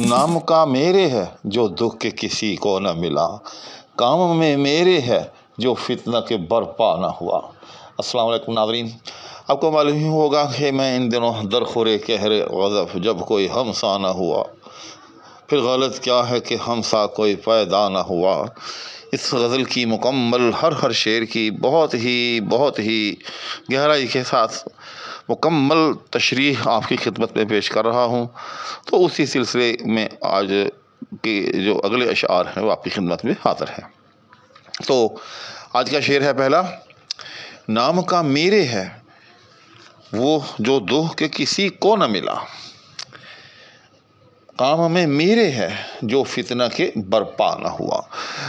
نام کا میرے ہے جو دکھ کے کسی کو نہ ملا، کام میں میرے ہے جو فتنہ کے برپا نہ ہوا۔ السلام علیکم ناظرین، آپ کو معلوم ہی ہوگا کہ میں ان دنوں درخورے کہر غضب جب کوئی ہمسا نہ ہوا، پھر غلط کیا ہے کہ ہمسا کوئی پیدا نہ ہوا۔ اس غزل کی مکمل ہر شعر کی بہت ہی گہرائی کے ساتھ مکمل تشریح آپ کی خدمت میں پیش کر رہا ہوں، تو اسی سلسلے میں آج کے جو اگلے اشعار ہیں وہ آپ کی خدمت میں حاضر ہیں۔ تو آج کا شعر ہے پہلا، نام کا میرے ہے وہ جو دکھ کے کسی کو نہ ملا، کام میں میرے ہے جو فتنہ کے برپا نہ ہوا۔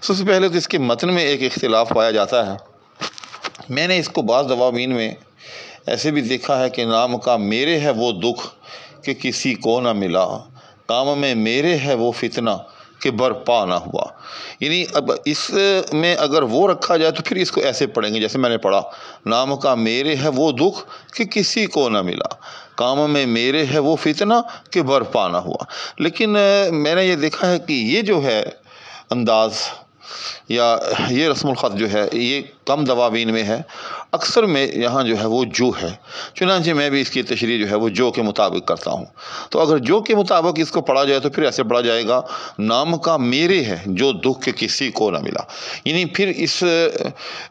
سب سے پہلے تو اس کے متن میں ایک اختلاف پایا جاتا ہے۔ میں نے اس کو بعض دواوین میں ایسے بھی دیکھا ہے کہ نام کا میرے ہے وہ دکھ کہ کسی کو نہ ملا، کام میں میرے ہے وہ فتنہ کہ برپا نہ ہوا۔ یعنی اب اس میں اگر وہ رکھا جائے تو پھر اس کو ایسے پڑھیں گے جیسے میں نے پڑھا، نام کا میرے ہے وہ دکھ کہ کسی کو نہ ملا، کام میں میرے ہے وہ فتنہ کہ برپا نہ ہوا۔ لیکن میں نے یہ دیکھا ہے کہ یہ جو ہے انداز یا یہ رسم الخط جو ہے یہ کم دواوین میں ہے، اکثر میں یہاں جو ہے وہ جو ہے، چنانچہ میں بھی اس کی تشریح جو ہے وہ جو کے مطابق کرتا ہوں۔ تو اگر جو کے مطابق اس کو پڑھا جائے تو پھر ایسے پڑھا جائے گا، نام کا میرے ہے جو دکھ کے کسی کو نہ ملا۔ یعنی پھر اس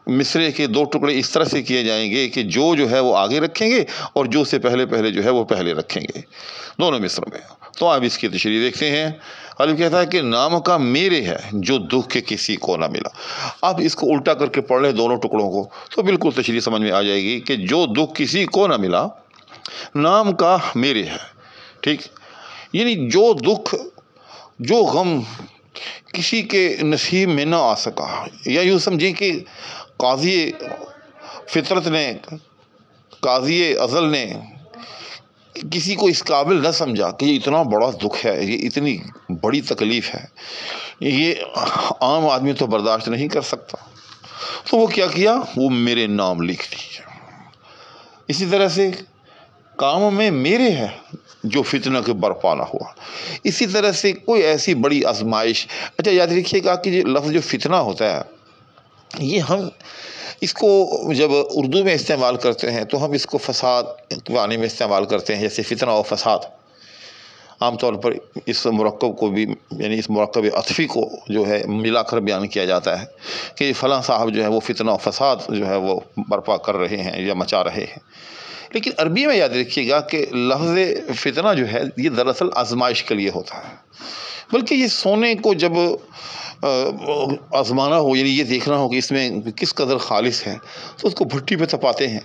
مصرعے کے دو ٹکڑے اس طرح سے کیے جائیں گے کہ جو ہے وہ آگے رکھیں گے اور جو سے پہلے جو ہے وہ پہلے رکھیں گے دونوں مصرع میں۔ تو آپ اس کی تشریح دیکھتے ہیں۔ غالب کہتا ہے کہ نام کا میرے ہے جو دکھ کے کسی کو نہ ملا۔ آپ اس کو الٹا کر کے پڑھ لیں دونوں ٹکڑوں کو تو بالکل تشریح سمجھ میں آ جائے گی کہ جو دکھ کسی کو نہ ملا، نام کا میرے ہے، ٹھیک، یعنی جو دکھ جو غم کسی کے نصیب میں نہ آ سکا، یا یوں سمجھیں کہ قاضی فطرت نے، قاضی ازل نے کسی کو اس قابل نہ سمجھا کہ یہ اتنا بڑا دکھ ہے، یہ اتنی بڑی تکلیف ہے، یہ عام آدمی تو برداشت نہیں کر سکتا، تو وہ کیا کیا، وہ میرے نام لکھ دیا۔ اسی طرح سے کام میں میرے ہے جو فتنہ کے برپا نہ ہوا۔ اسی طرح سے کوئی ایسی بڑی آزمائش، اچھا یاد رکھیے گا کہ یہ لفظ جو فتنہ ہوتا ہے، یہ ہم اس کو جب اردو میں استعمال کرتے ہیں تو ہم اس کو فساد کے معنی میں استعمال کرتے ہیں، جیسے فتنہ و فساد۔ عام طور پر اس مرکب کو بھی، یعنی اس مرکب عطفی کو جو ہے ملا کر بیان کیا جاتا ہے کہ فلاں صاحب جو ہے وہ فتنہ و فساد جو ہے وہ برپا کر رہے ہیں یا مچا رہے ہیں۔ لیکن عربی میں یاد رکھیے گا کہ لفظ فتنہ جو ہے یہ دراصل آزمائش کے لیے ہوتا ہے، بلکہ یہ سونے کو جب آزمانا ہو، یعنی یہ دیکھنا ہو کہ اس میں کس قدر خالص ہے، تو اس کو بھٹی پہ تپاتے ہیں،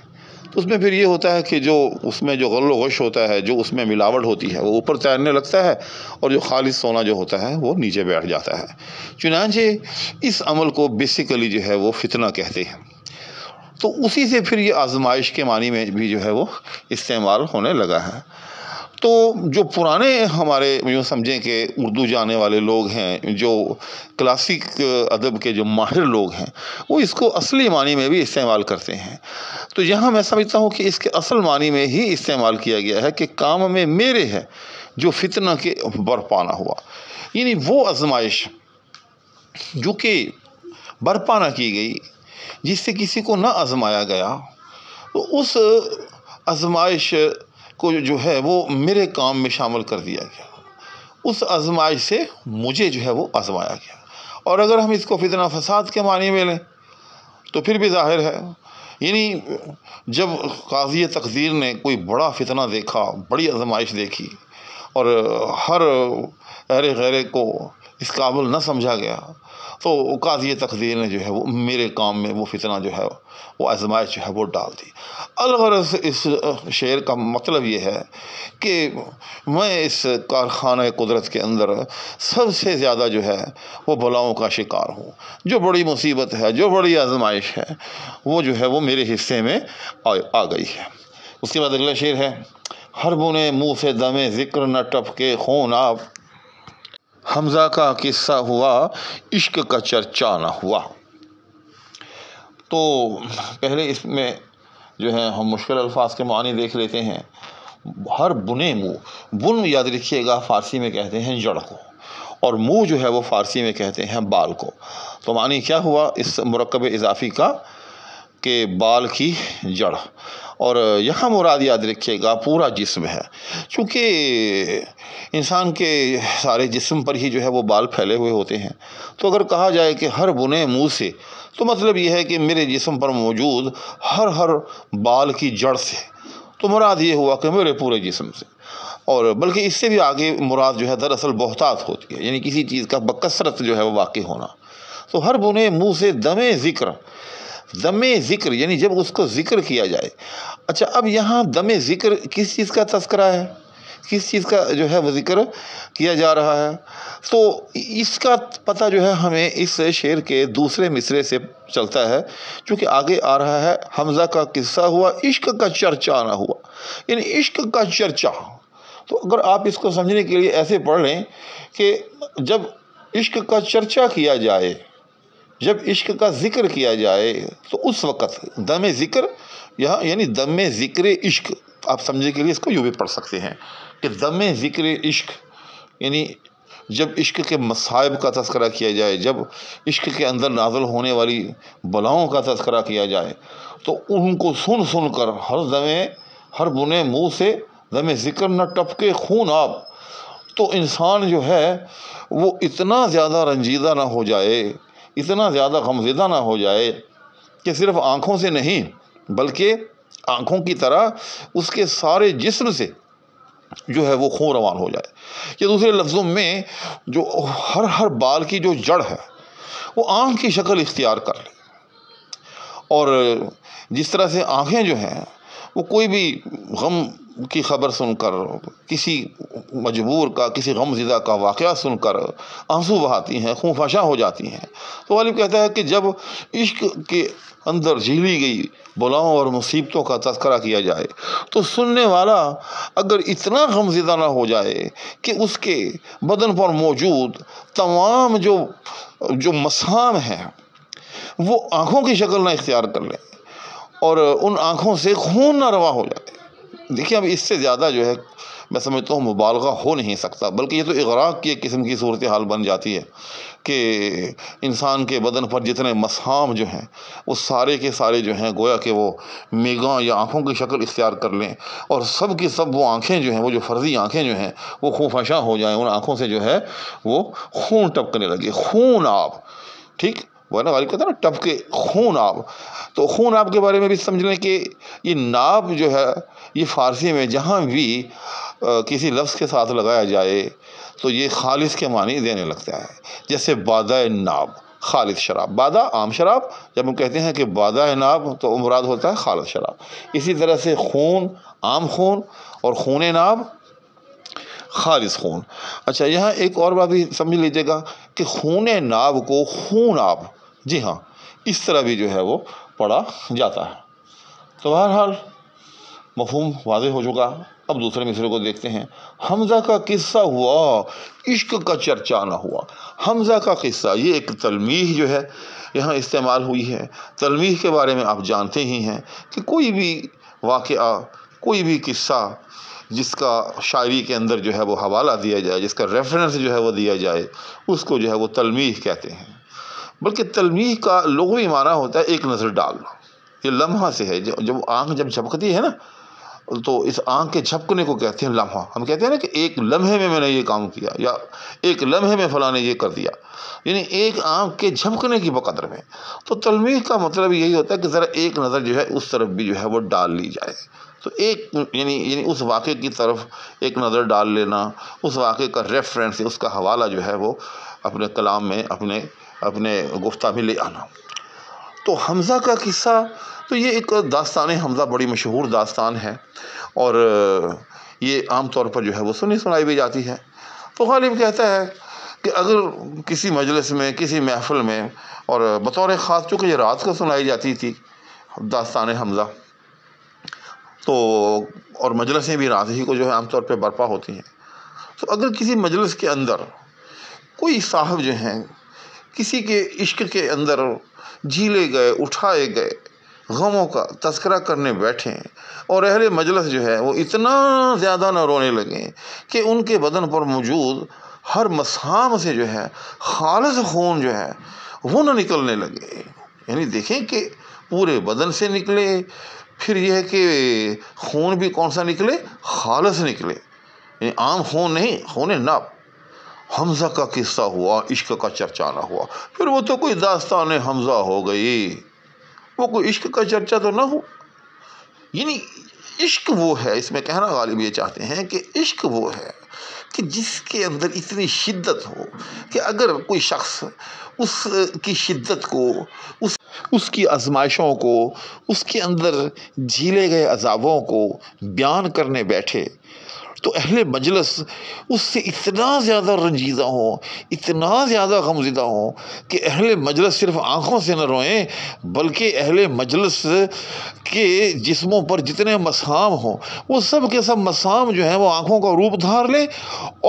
تو اس میں پھر یہ ہوتا ہے کہ جو اس میں جو غل و غش ہوتا ہے، جو اس میں ملاوٹ ہوتی ہے، وہ اوپر تیرنے لگتا ہے، اور جو خالص سونا جو ہوتا ہے وہ نیچے بیٹھ جاتا ہے۔ چنانچہ اس عمل کو بیسیکلی جو ہے وہ فتنہ کہتے ہیں۔ تو اسی سے پھر یہ آزمائش کے معنی میں بھی جو ہے وہ استعمال ہونے لگا ہے۔ تو جو پرانے ہمارے یوں سمجھیں کہ اردو جانے والے لوگ ہیں، جو کلاسک ادب کے جو ماہر لوگ ہیں، وہ اس کو اصلی معنی میں بھی استعمال کرتے ہیں۔ تو یہاں میں سمجھتا ہوں کہ اس کے اصل معنی میں ہی استعمال کیا گیا ہے کہ کام میں میرے ہے جو فتنہ کے برپا نہ ہوا، یعنی وہ آزمائش جو کہ برپا نہ کی گئی، جس سے کسی کو نہ آزمایا گیا، تو اس آزمائش کو جو ہے وہ میرے کام میں شامل کر دیا گیا، اس آزمائش سے مجھے جو ہے وہ آزمایا گیا۔ اور اگر ہم اس کو فتنہ فساد کے معنی میں لیں تو پھر بھی ظاہر ہے، یعنی جب قاضی تقدیر نے کوئی بڑا فتنہ دیکھا، بڑی آزمائش دیکھی، اور ہر غیرے کو اس قابل نہ سمجھا گیا، تو قاضی تقدیر نے جو ہے وہ میرے کام میں وہ فتنہ جو ہے وہ آزمائش جو ہے وہ ڈال دی۔ الغرض اس شعر کا مطلب یہ ہے کہ میں اس کارخانہ قدرت کے اندر سب سے زیادہ جو ہے وہ بلاؤں کا شکار ہوں، جو بڑی مصیبت ہے، جو بڑی آزمائش ہے، وہ جو ہے وہ میرے حصے میں آ گئی ہے۔ اس کے بعد اگلا شعر ہے، ہر بونے منہ سے دم ذکر نہ ٹپکے خون آب، حمزہ کا قصہ ہوا عشق کا چرچا نہ ہوا۔ تو پہلے اس میں جو ہے ہم مشکل الفاظ کے معنی دیکھ لیتے ہیں، ہر بنے منہ، بن یاد رکھیے گا فارسی میں کہتے ہیں جڑ کو، اور منہ جو ہے وہ فارسی میں کہتے ہیں بال کو۔ تو معنی کیا ہوا اس مرکب اضافی کا کہ بال کی جڑ، اور یہاں مراد یاد رکھیے گا پورا جسم ہے، چونکہ انسان کے سارے جسم پر ہی جو ہے وہ بال پھیلے ہوئے ہوتے ہیں۔ تو اگر کہا جائے کہ ہر بنے منہ سے، تو مطلب یہ ہے کہ میرے جسم پر موجود ہر بال کی جڑ سے، تو مراد یہ ہوا کہ میرے پورے جسم سے۔ اور بلکہ اس سے بھی آگے مراد جو ہے دراصل بہتات ہوتی ہے، یعنی کسی چیز کا بکثرت جو ہے وہ واقع ہونا۔ تو ہر بنے منہ سے دم ذکر یعنی جب اس کو ذکر کیا جائے۔ اچھا، اب یہاں دم ذکر کس چیز کا تذکرہ ہے، کس چیز کا جو ہے وہ ذکر کیا جا رہا ہے؟ تو اس کا پتہ جو ہے ہمیں اس شعر کے دوسرے مصرعے سے چلتا ہے، چونکہ آگے آ رہا ہے حمزہ کا قصہ ہوا عشق کا چرچا نہ ہوا، یعنی عشق کا چرچا۔ تو اگر آپ اس کو سمجھنے کے لیے ایسے پڑھ لیں کہ جب عشق کا چرچا کیا جائے، جب عشق کا ذکر کیا جائے، تو اس وقت دم ذکر یہاں یعنی دم ذکر عشق، آپ سمجھنے کے لیے اس کو یوں بھی پڑھ سکتے ہیں کہ دم ذکر عشق یعنی جب عشق کے مصائب کا تذکرہ کیا جائے، جب عشق کے اندر نازل ہونے والی بلاؤں کا تذکرہ کیا جائے، تو ان کو سن کر ہر بنے منہ سے دم ذکر نہ ٹپکے خون آب، تو انسان جو ہے وہ اتنا زیادہ رنجیدہ نہ ہو جائے، اتنا زیادہ غمزدہ نہ ہو جائے کہ صرف آنکھوں سے نہیں بلکہ آنکھوں کی طرح اس کے سارے جسم سے جو ہے وہ خون روان ہو جائے، یا دوسرے لفظوں میں جو ہر بال کی جو جڑ ہے وہ آنکھ کی شکل اختیار کر لے۔ اور جس طرح سے آنکھیں جو ہیں وہ کوئی بھی غم کی خبر سن کر، کسی مجبور کا، کسی غم زدہ کا واقعہ سن کر آنسو بہاتی ہیں، خون فشاں ہو جاتی ہیں، تو غالب کہتا ہے کہ جب عشق کے اندر جھیلی گئی بلاؤں اور مصیبتوں کا تذکرہ کیا جائے، تو سننے والا اگر اتنا غم زدہ نہ ہو جائے کہ اس کے بدن پر موجود تمام جو مسام ہیں وہ آنکھوں کی شکل نہ اختیار کر لیں اور ان آنکھوں سے خون نہ روا ہو جائے۔ دیکھیے اب اس سے زیادہ جو ہے میں سمجھتا ہوں مبالغہ ہو نہیں سکتا، بلکہ یہ تو اغراق کی ایک قسم کی صورتحال بن جاتی ہے کہ انسان کے بدن پر جتنے مسام جو ہیں وہ سارے کے سارے جو ہیں گویا کہ وہ میگاں یا آنکھوں کی شکل اختیار کر لیں، اور سب کی سب وہ آنکھیں جو ہیں، وہ جو فرضی آنکھیں جو ہیں وہ خون فشاں ہو جائیں، ان آنکھوں سے جو ہے وہ خون ٹپکنے لگے، خون آب، ٹھیک وہ نا غالب کہتا ہے نا ٹپ کے خون آب۔ تو خون آب کے بارے میں بھی سمجھ لیں کہ یہ ناب جو ہے یہ فارسی میں جہاں بھی کسی لفظ کے ساتھ لگایا جائے تو یہ خالص کے معنی دینے لگتا ہے، جیسے بادہ ناب خالص شراب، بادہ عام شراب، جب ہم کہتے ہیں کہ بادہ ناب تو مراد ہوتا ہے خالص شراب۔ اسی طرح سے خون عام خون اور خون ناب خالص خون۔ اچھا، یہاں ایک اور بات بھی سمجھ لیجیے گا کہ خون ناب کو خون آب، جی ہاں، اس طرح بھی جو ہے وہ پڑھا جاتا ہے۔ تو بہرحال مفہوم واضح ہو چکا۔ اب دوسرے مصرعے کو دیکھتے ہیں۔ حمزہ کا قصہ ہوا عشق کا چرچا نہ ہوا۔ حمزہ کا قصہ، یہ ایک تلمیح جو ہے یہاں استعمال ہوئی ہے۔ تلمیح کے بارے میں آپ جانتے ہی ہیں کہ کوئی بھی واقعہ، کوئی بھی قصہ جس کا شاعری کے اندر جو ہے وہ حوالہ دیا جائے، جس کا ریفرنس جو ہے وہ دیا جائے، اس کو جو ہے وہ تلمیح کہتے ہیں۔ بلکہ تلمیح کا لغوی معنی ہوتا ہے ایک نظر ڈالنا۔ یہ لمحہ سے ہے، جب آنکھ جب جھپکتی ہے نا تو اس آنکھ کے جھپکنے کو کہتے ہیں لمحہ۔ ہم کہتے ہیں نا کہ ایک لمحے میں نے یہ کام کیا، یا ایک لمحے میں فلاں نے یہ کر دیا، یعنی ایک آنکھ کے جھپکنے کی بقدر میں۔ تو تلمیح کا مطلب یہی ہوتا ہے کہ ذرا ایک نظر جو ہے اس طرف بھی جو ہے وہ ڈال لی جائے۔ تو ایک یعنی اس واقعے کی طرف ایک نظر ڈال لینا، اس واقعے کا ریفرنس، اس کا حوالہ جو ہے وہ اپنے کلام میں، اپنے گفتہ میں لے آنا۔ تو حمزہ کا قصہ، تو یہ ایک داستان حمزہ بڑی مشہور داستان ہے، اور یہ عام طور پر جو ہے وہ سنائی بھی جاتی ہے۔ تو غالب کہتا ہے کہ اگر کسی مجلس میں، کسی محفل میں، اور بطور خاص چونکہ یہ رات کو سنائی جاتی تھی داستان حمزہ، تو اور مجلسیں بھی رات ہی کو جو ہے عام طور پہ برپا ہوتی ہیں، تو اگر کسی مجلس کے اندر کوئی صاحب جو ہیں کسی کے عشق کے اندر جھیلے گئے، اٹھائے گئے، غموں کا تذکرہ کرنے بیٹھیں اور اہل مجلس جو ہے وہ اتنا زیادہ نہ رونے لگیں کہ ان کے بدن پر موجود ہر مسام سے جو ہے خالص خون جو ہے وہ نہ نکلنے لگے. یعنی دیکھیں کہ پورے بدن سے نکلے، پھر یہ ہے کہ خون بھی کون سا نکلے؟ خالص نکلے، یعنی عام خون نہیں، خون ناب. حمزہ کا قصہ ہوا، عشق کا چرچا نہ ہوا، پھر وہ تو کوئی داستان حمزہ ہو گئی، وہ کوئی عشق کا چرچا تو نہ ہو. یعنی عشق وہ ہے، اس میں کہنا غالب یہ چاہتے ہیں کہ عشق وہ ہے کہ جس کے اندر اتنی شدت ہو کہ اگر کوئی شخص اس کی شدت کو، اس کی آزمائشوں کو، اس کے اندر جھیلے گئے عذابوں کو بیان کرنے بیٹھے تو اہل مجلس اس سے اتنا زیادہ رنجیدہ ہوں، اتنا زیادہ غمزدہ ہوں کہ اہل مجلس صرف آنکھوں سے نہ روئیں بلکہ اہل مجلس کے جسموں پر جتنے مسام ہوں وہ سب کے سب مسام جو ہیں وہ آنکھوں کا روپ دھار لیں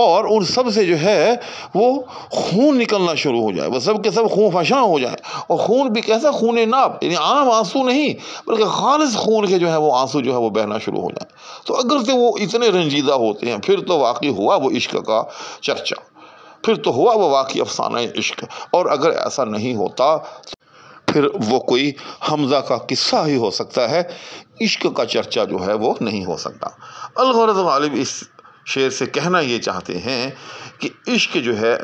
اور ان سب سے جو ہے وہ خون نکلنا شروع ہو جائے، وہ سب کے سب خون فشاں ہو جائیں. اور خون بھی کیسا؟ خون ناب، یعنی عام آنسو نہیں بلکہ خالص خون کے جو ہے وہ آنسو جو ہے وہ بہنا شروع ہو جائیں. تو اگر سے وہ اتنے رنجیدہ ہوتے ہیں پھر تو واقعی ہوا وہ عشق کا چرچا، پھر تو ہوا وہ واقعی افسانہ عشق. اور اگر ایسا نہیں ہوتا پھر وہ کوئی حمزہ کا قصہ ہی ہو سکتا ہے، عشق کا چرچا جو ہے وہ نہیں ہو سکتا. الغرض غالب اس شعر سے کہنا یہ چاہتے ہیں کہ عشق جو ہے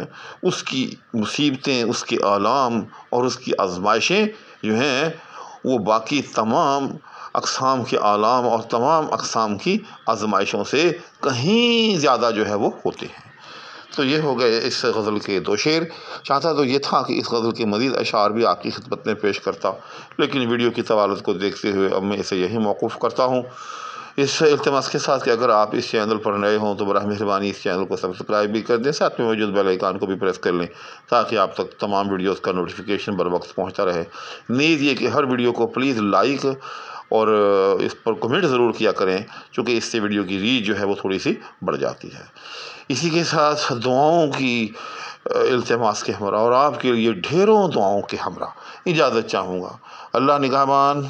اس کی مصیبتیں، اس کے آلام اور اس کی آزمائشیں جو ہیں وہ باقی تمام اقسام کے آلام اور تمام اقسام کی آزمائشوں سے کہیں زیادہ جو ہے وہ ہوتے ہیں. تو یہ ہو گئے اس غزل کے 2 شعر. چاہتا تو یہ تھا کہ اس غزل کے مزید اشعار بھی آپ کی خدمت میں پیش کرتا، لیکن ویڈیو کی طوالت کو دیکھتے ہوئے اب میں اسے یہی موقوف کرتا ہوں، اس التماس کے ساتھ کہ اگر آپ اس چینل پر نئے ہوں تو براہ مہربانی اس چینل کو سبسکرائب بھی کر دیں، ساتھ میں موجود بیل آئیکن کو بھی پریس کر لیں تاکہ آپ تک تمام ویڈیوز کا نوٹیفیکیشن بر وقت پہنچتا رہے. نیز یہ کہ ہر ویڈیو کو پلیز لائک اور اس پر کمنٹ ضرور کیا کریں چونکہ اس سے ویڈیو کی ریچ جو ہے وہ تھوڑی سی بڑھ جاتی ہے. اسی کے ساتھ دعاؤں کی التماس کے ہمراہ اور آپ کے لیے ڈھیروں دعاؤں کے ہمراہ اجازت چاہوں گا. اللہ نگہبان.